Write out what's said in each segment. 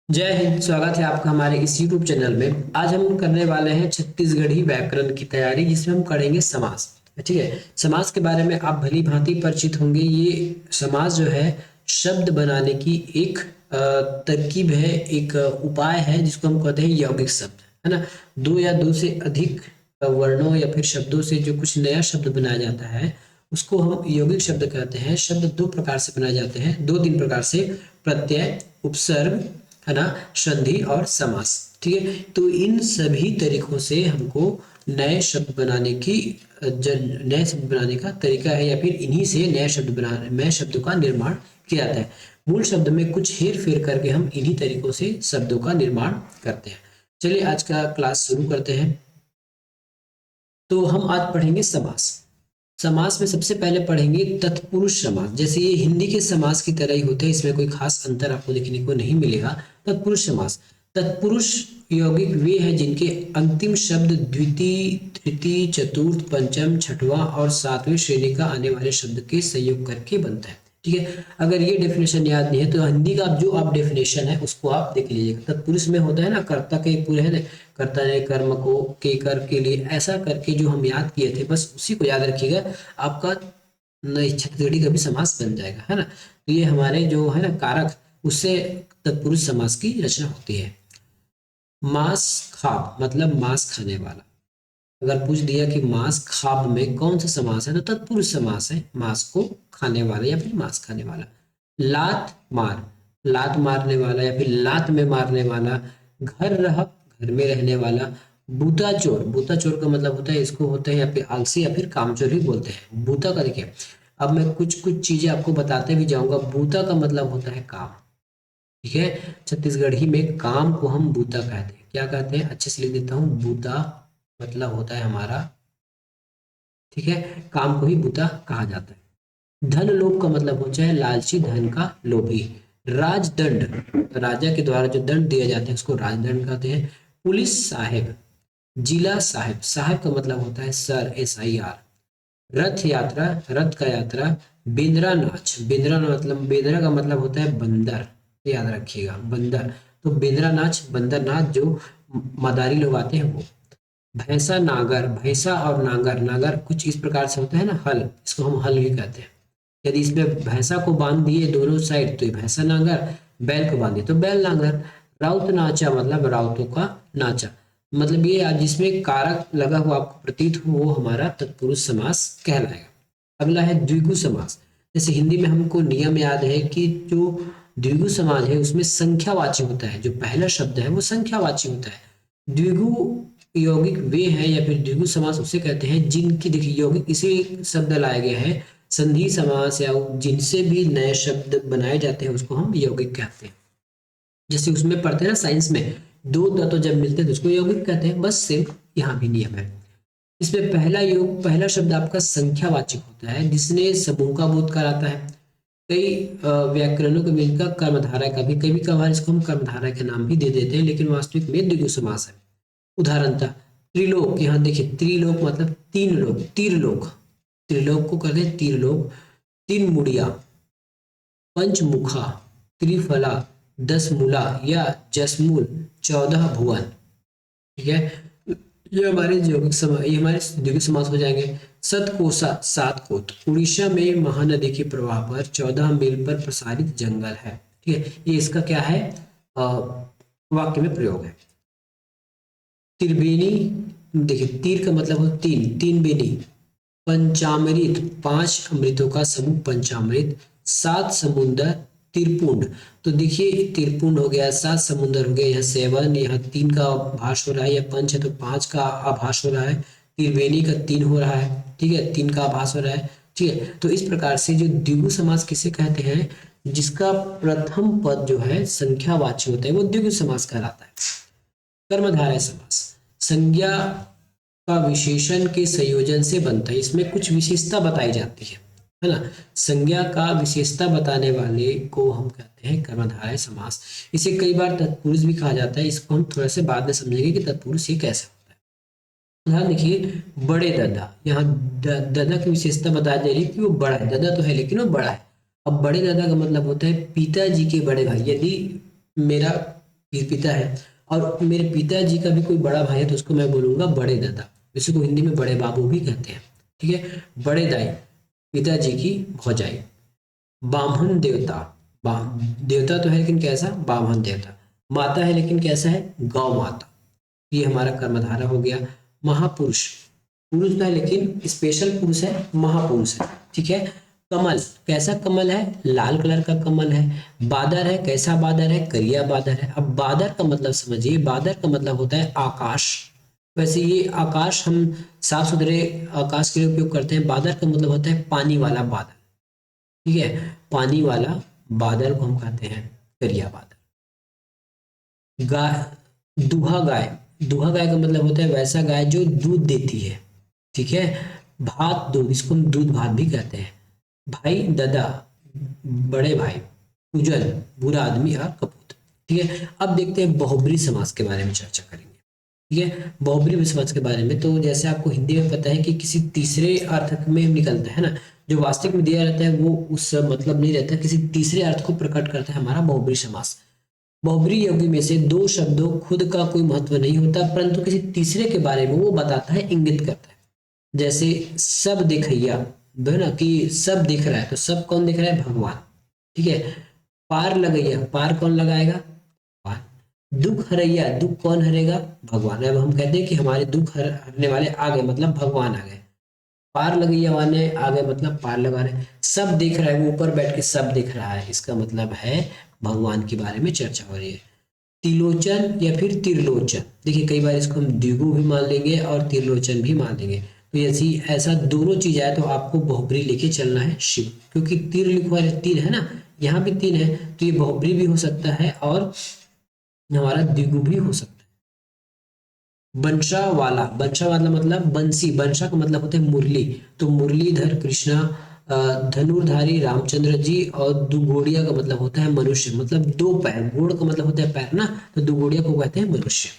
जय हिंद। स्वागत है आपका हमारे इस YouTube चैनल में। आज हम करने वाले हैं छत्तीसगढ़ी व्याकरण की तैयारी, जिसमें हम करेंगे समास। ठीक है, समास के बारे में आप भली भांति परिचित होंगे। ये समास जो है शब्द बनाने की एक तरकीब है, एक उपाय है, जिसको हम कहते हैं यौगिक शब्द, है ना। दो या दो से अधिक वर्णों या फिर शब्दों से जो कुछ नया शब्द बनाया जाता है उसको हम यौगिक शब्द कहते हैं। शब्द दो प्रकार से बनाए जाते हैं, दो तीन प्रकार से: प्रत्यय, उपसर्ग, है ना, संधि और समास। ठीक है, तो इन सभी तरीकों से हमको नए शब्द बनाने की नए शब्द बनाने का तरीका है, या फिर इन्हीं से नए शब्दों का निर्माण किया जाता है। मूल शब्द में कुछ हेर फेर करके हम इन्हीं तरीकों से शब्दों का निर्माण करते हैं। चलिए आज का क्लास शुरू करते हैं। तो हम आज पढ़ेंगे समास। समास में सबसे पहले पढ़ेंगे तत्पुरुष समास। जैसे ये हिंदी के समास की तरह ही होते हैं, इसमें कोई खास अंतर आपको देखने को नहीं मिलेगा। तत्पुरुष समास, तत्पुरुष यौगिक वे हैं जिनके अंतिम शब्द द्वितीय, तृतीय, चतुर्थ, पंचम, छठवां और सातवें श्रेणी का आने वाले शब्द के संयोग करके बनता है। ठीक है, अगर ये डेफिनेशन याद नहीं है तो हिंदी का जो आप डेफिनेशन है उसको आप देख लीजिएगा। तत्पुरुष में होता है ना, कर्ता के पूरे है ना, कर्ता ने कर्म को के कर के लिए, ऐसा करके जो हम याद किए थे बस उसी को याद रखिएगा। आपका छत्तीसगढ़ी का भी समास बन जाएगा, है ना। तो ये हमारे जो है ना कारक, उससे तत्पुरुष समास की रचना होती है। मांस खाब मतलब मांस खाने वाला। अगर पूछ दिया कि मांस खाब में कौन सा समास है, तो तत्पुरुष समास है, मांस को खाने वाला या फिर मांस खाने वाला। लात मार, लात मारने वाला या फिर लात में मारने वाला। घर रह, घर में रहने वाला। बूता चोर, बूता चोर का मतलब होता है, इसको होते हैं या फिर आलसी या फिर कामचोर भी बोलते हैं। बूता का देखिए, अब मैं कुछ कुछ चीजें आपको बताते भी जाऊंगा। बूता का मतलब होता है काम। ठीक है, छत्तीसगढ़ी में काम को हम बूता कहते हैं। क्या कहते हैं, अच्छे से लिख देता हूँ। बूता मतलब होता है हमारा, ठीक है, काम को ही बूता कहा जाता है। धन लोभ का मतलब हो चाहे लालची, धन का लोभी। राजदंड, राजा के द्वारा जो दंड दिए जाते हैं उसको राजदंड कहते हैं। पुलिस साहेब, जिला साहेब, साहेब का मतलब होता है सर, SIR। रथ यात्रा, रथ का यात्रा। बिंद्रा नाच, बिंद्रा मतलब, बिंद्रा का मतलब होता है बंदर, याद रखिएगा, बंदर। तो बिंद्रा नाच, बंदर नाच, जो मदारी लोग आते हैं वो। भैंसा नागर, भैंसा और नागर, नागर कुछ इस प्रकार से होता है ना, हल, इसको हम हल भी कहते हैं। यदि इसमें भैंसा को बांध दिए दोनों साइड तो ये भैंसा नागर, बैल को बांध दिए तो बैल नागर। राउत नाचा मतलब राउतों का नाचा। मतलब ये आज जिसमें कारक लगा हुआ आपको प्रतीत हो वो हमारा तत्पुरुष समास कहलाएगा। अगला है द्विगु समास। जैसे हिंदी में हमको नियम याद है कि जो द्विगु समास है उसमें संख्यावाची होता है, जो पहला शब्द है वो संख्यावाची होता है। द्विगु यौगिक वे हैं या फिर द्विगु समास उसे कहते हैं जिनकी, देखिए यौगिक इसी शब्द लाया गया है। संधि समास या जिनसे भी नए शब्द बनाए जाते हैं उसको हम यौगिक कहते हैं। जैसे उसमें पढ़ते हैं ना साइंस में, दो तत्व जब मिलते हैं तो उसको यौगिक कहते हैं। बस सिर्फ यहाँ भी नियम है। इसमें पहला शब्द आपका संख्यावाचक होता है, जिसने समूह का बोध कराता है। कई व्याकरणों के में इनका कर्मधारय का भी, कभी कभार इसको हम कर्मधारय के नाम भी दे देते हैं, लेकिन वास्तविक में द्विगु समास है। उदाहरणतः त्रिलोक, यहाँ देखिए त्रिलोक मतलब तीन लोग, तीरलोक, त्रिलोक को कहते हैं तीरलोक। तीन मुड़िया, पंचमुखा, त्रिफला, दस मूला या जसमूल, 14 भुवन। ठीक है, ये हमारे ये हमारे द्विगु समास हो जाएंगे। सतकोसा, सात कोत, उड़ीसा में महानदी के प्रवाह पर 14 मील पर प्रसारित जंगल है। ठीक है, ये इसका क्या है, वाक्य में प्रयोग है। त्रिवेणी, देखिए तीर का मतलब हो तीन, तीन बेनी। पंचामृत, पांच अमृतों का समूह पंचामृत। सात समुंदर, तिरपुंड। तो देखिए तिरपुंड हो गया, सात समुंदर हो गया, यहाँ सेवन, यहाँ तीन का आभास हो रहा है, या पंच है तो पांच का आभास हो रहा है। त्रिवेणी का तीन हो रहा है, ठीक है, तीन का आभास हो रहा है। ठीक है, तो इस प्रकार से जो द्विगु समास किसे कहते हैं, जिसका प्रथम पद जो है संख्यावाची होता है वो द्विगु समास कहलाता है। कर्मधारय समास, संज्ञा का विशेषण के संयोजन से बनता है। इसमें कुछ विशेषता बताई जाती है ना। संज्ञा का विशेषता बताने वाले को हम कहते हैं कर्मधारय समास। इसे कई बार तत्पुरुष भी कहा जाता है, इसको हम थोड़ा से बाद में समझेंगे कि तत्पुरुष ये कैसे होता है। उदाहरण देखिए, बड़े दादा, यहाँ दादा की विशेषता बताई जा रही है कि वो बड़ा है, दादा तो है लेकिन वो बड़ा है। अब बड़े दादा का मतलब होता है पिताजी के बड़े भाई। यदि मेरा पिता है, और मेरे पिताजी का भी कोई बड़ा भाई है तो उसको मैं बोलूंगा बड़े दादा, इसी को हिंदी में बड़े बाबू भी कहते हैं। ठीक है, बड़े दाई, पिताजी की भौजाई। बामन देवता, देवता तो है लेकिन कैसा, बामन देवता। माता है लेकिन कैसा है, गौ माता। ये हमारा कर्मधारा हो गया। महापुरुष, पुरुष है लेकिन स्पेशल पुरुष है, महापुरुष है। ठीक है। कमल, कैसा कमल है, लाल कलर का कमल है। बादर है, कैसा बादर है, करिया बादर है। अब बादर का मतलब समझिए, बादर का मतलब होता है आकाश। वैसे ये आकाश हम साफ सुथरे आकाश के लिए उपयोग करते हैं, बादर का मतलब होता है पानी वाला बादल। ठीक है, पानी वाला बादल को हम कहते हैं करिया बादल। गाय, दूहा गाय, दूहा गाय का मतलब होता है वैसा गाय जो दूध देती है। ठीक है। भात दूध, इसको हम दूध भात भी कहते हैं। भाई दादा, बड़े भाई। उजल, बुरा आदमी और कपूत। ठीक है, अब देखते हैं बहुब्री समास के बारे में चर्चा करेंगे। ठीक है, बहुब्री समास के बारे में तो जैसे आपको हिंदी में पता है कि किसी तीसरे अर्थ में निकलता है ना, जो वास्तविक में दिया रहता है वो उस मतलब नहीं रहता, किसी तीसरे अर्थ को प्रकट करता है हमारा बहुब्री समास। बहुब्री योगी में से दो शब्दों खुद का कोई महत्व नहीं होता, परंतु किसी तीसरे के बारे में वो बताता है, इंगित करता है। जैसे सब देखैया, है ना, कि सब दिख रहा है, तो सब कौन दिख रहा है, भगवान। ठीक है। पार लगैया, पार कौन लगाएगा, भगवान। दुख हरैया, दुख कौन हरेगा, भगवान। अब हम कहते हैं कि हमारे दुख हरने वाले आ गए, मतलब भगवान आ गए। पार लगैया वाले आ गए, मतलब पार लगा रहे। सब दिख रहा है, वो ऊपर बैठ के सब दिख रहा है, इसका मतलब है भगवान के बारे में चर्चा हो रही है। तिलोचन या फिर तिरलोचन, देखिए कई बार इसको हम द्विगु भी मान लेंगे और तिरलोचन भी मान लेंगे। तो यदि ऐसा दोनों चीज आए तो आपको बहुब्री लेके चलना है शिव, क्योंकि तीर लिखवा है, तीर है ना, यहाँ भी तीन है, तो ये बहुब्री भी हो सकता है और हमारा द्विगु भी हो सकता है। बंशा वाला, बंशा वाला मतलब बंसी, बंशा का मतलब होता है मुरली, तो मुरलीधर कृष्णा, धनुर्धारी रामचंद्र जी, और दुगोड़िया का मतलब होता है मनुष्य, मतलब दो पैर, गोड़ का मतलब होता है पैर ना, तो दुगोड़िया को कहते हैं मनुष्य।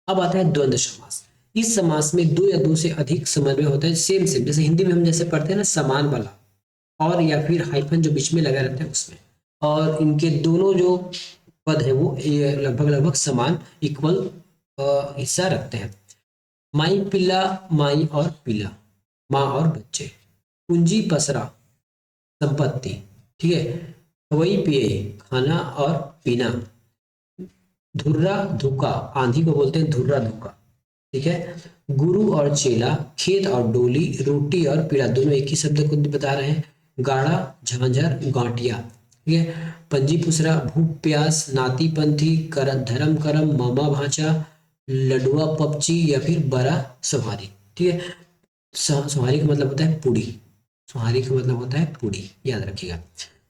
अब आता है द्वंद्व समास। इस समास में दो या दो से अधिक समन्वय होता है, सेम सेम, जैसे हिंदी में हम जैसे पढ़ते हैं ना समान वाला, और या फिर हाइफन जो बीच में लगा रहता है उसमें, और इनके दोनों जो पद है वो लगभग लगभग समान इक्वल हिस्सा रखते हैं। माई पिल्ला, माई और पिला, माँ और बच्चे। पूंजी पसरा, संपत्ति। ठीक है। खवई पिए, खाना और पीना। धुर्रा धुका, आंधी को बोलते हैं धुर्रा धुका। ठीक है। गुरु और चेला, खेत और डोली, रोटी और पीड़ा, दोनों एक ही शब्द को बता रहे हैं। गाड़ा, झांझर, गांटिया। ठीक है। पंजी पुसरा, भूख प्यास, नाती पंथी, कर धर्म करम, मामा भांचा, लडुआ पपची या फिर बड़ा सवारी। ठीक है। सुहारी का मतलब होता है पूड़ी, सुहारी का मतलब होता है पूड़ी, याद रखिएगा।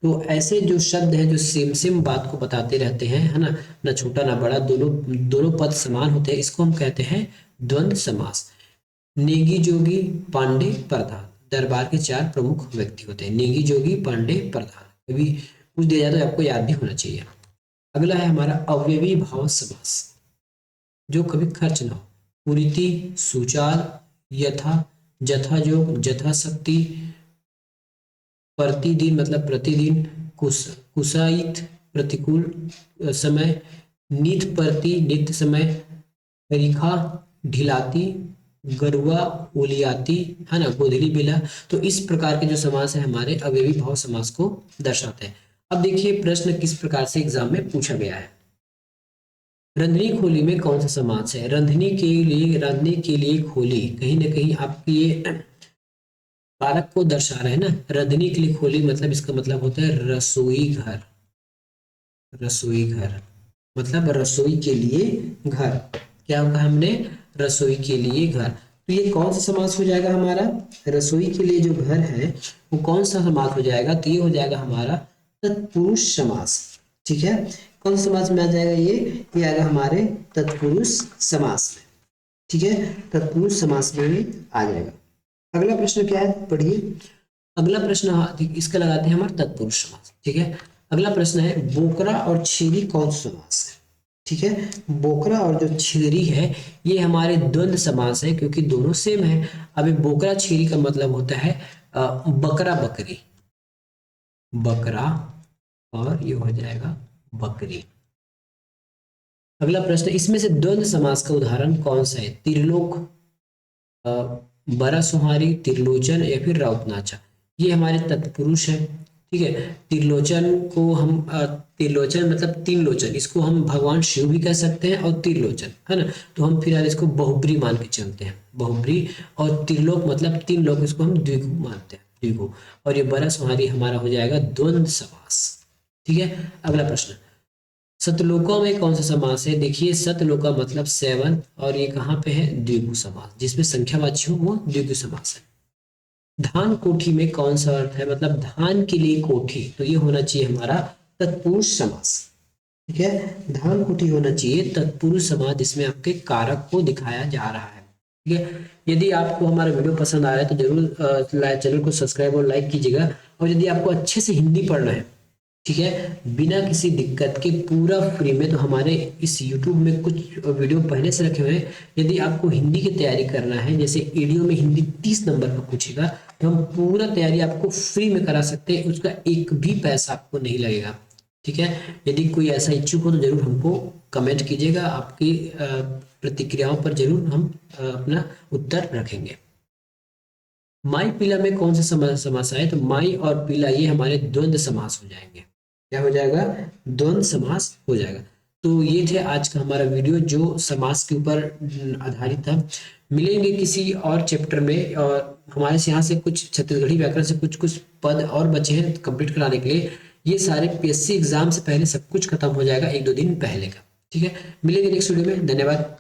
तो ऐसे जो शब्द है जो सेम सेम बात को बताते रहते हैं, है ना, ना छोटा ना बड़ा, दोनों दोनों पद समान होते हैं, इसको हम कहते हैं द्वंद्व समास। नेगी जोगी पांडे प्रधान, दरबार के चार प्रमुख व्यक्ति होते हैं, नेगी जोगी पांडे प्रधान, कभी कुछ दिया जाए तो आपको याद भी होना चाहिए। अगला है हमारा अव्ययी भाव समास, जो कभी खर्च ना हो। कुरीति, सुचार, यथा, जथाजोग, जथाशक्ति, प्रतिदिन मतलब प्रतिदिन, कुसाइत प्रतिकूल समय, नित प्रति नित्य समय, रिखा ढिलाती, गरुआ ओलियाती, है ना, गोधली बेला। तो इस प्रकार के जो समास है हमारे अव्ययी भाव समास को दर्शाते हैं। अब देखिए प्रश्न किस प्रकार से एग्जाम में पूछा गया है। रंधनी खोली में कौन सा समास है, रंधनी के लिए, रंधने के लिए खोली, कहीं ना कहीं आपकी ये कारक को दर्शा रहे हैं ना, रंधनी के लिए खोली मतलब इसका मतलब होता है रसोई घर, रसोई घर मतलब रसोई के लिए घर। क्या कहा हमने, रसोई के लिए घर। तो ये कौन सा समास हो जाएगा हमारा, रसोई के लिए जो घर है वो कौन सा समास हो जाएगा, तो ये हो जाएगा हमारा तत्पुरुष समास। ठीक है, कौन सा समास में आ जाएगा ये आएगा हमारे तत्पुरुष समास में। ठीक है, तत्पुरुष समास में ही आ जाएगा। अगला प्रश्न क्या है, पढ़िए। अगला प्रश्न, हाँ, इसका लगाते हैं हमारा तत्पुरुष समास। ठीक है। अगला प्रश्न है बोकरा और छेरी कौन सा समास है। ठीक है, बोकरा और जो छेरी है ये हमारे द्वंद्व समास है, क्योंकि दोनों सेम है। अभी बोकरा छेरी का मतलब होता है बकरा बकरी, बकरा, और ये हो जाएगा बकरी। अगला प्रश्न, इसमें से द्वंद्व समास का उदाहरण कौन सा है? त्रिलोक, अ, बरसुहारी, त्रिलोचन या फिर राउतनाचा। ये हमारे तत्पुरुष है। ठीक है, त्रिलोचन को हम त्रिलोचन मतलब तीन लोचन, इसको हम भगवान शिव भी कह सकते हैं, और त्रिलोचन है ना, तो हम फिलहाल इसको बहुब्री मान के चलते हैं, बहुब्री। और त्रिलोक मतलब तीन लोक, इसको हम द्विगु मानते हैं, द्विगु। और ये बरसुहारी हमारा हो जाएगा द्वंद्व समास। ठीक है, अगला प्रश्न, सतलोका में कौन सा समास है? देखिए, सतलोका मतलब सेवन, और ये कहाँ पे है? द्विगु समास, जिसमें संख्यावाची हो वो द्विगु समास है। धान कोठी में कौन सा अर्थ है? मतलब धान के लिए कोठी, तो ये होना चाहिए हमारा तत्पुरुष समास। ठीक है, धान कोठी होना चाहिए तत्पुरुष समास, जिसमें आपके कारक को दिखाया जा रहा है। ठीक है, यदि आपको हमारा वीडियो पसंद आ रहा है तो जरूर चैनल को सब्सक्राइब और लाइक कीजिएगा। और यदि आपको अच्छे से हिंदी पढ़ना है, ठीक है, बिना किसी दिक्कत के, पूरा फ्री में, तो हमारे इस YouTube में कुछ वीडियो पहले से रखे हुए हैं। यदि आपको हिंदी की तैयारी करना है, जैसे ईडीओ में हिंदी 30 नंबर का पूछेगा, तो हम पूरा तैयारी आपको फ्री में करा सकते हैं, उसका एक भी पैसा आपको नहीं लगेगा। ठीक है, यदि कोई ऐसा इच्छुक हो तो जरूर हमको कमेंट कीजिएगा, आपकी प्रतिक्रियाओं पर जरूर हम अपना उत्तर रखेंगे। माई पीला में कौन सा समास है? तो माई और पीला ये हमारे द्वंद्व समास हो जाएंगे। क्या हो जाएगा? द्वंद्व समास हो जाएगा। तो ये थे आज का हमारा वीडियो, जो समास के ऊपर आधारित था। मिलेंगे किसी और चैप्टर में, और हमारे से यहाँ से कुछ छत्तीसगढ़ी व्याकरण से कुछ कुछ पद और बचे हैं कंप्लीट कराने के लिए। ये सारे पीएससी एग्जाम से पहले सब कुछ खत्म हो जाएगा, 1-2 दिन पहले का। ठीक है, मिलेंगे नेक्स्ट वीडियो में। धन्यवाद।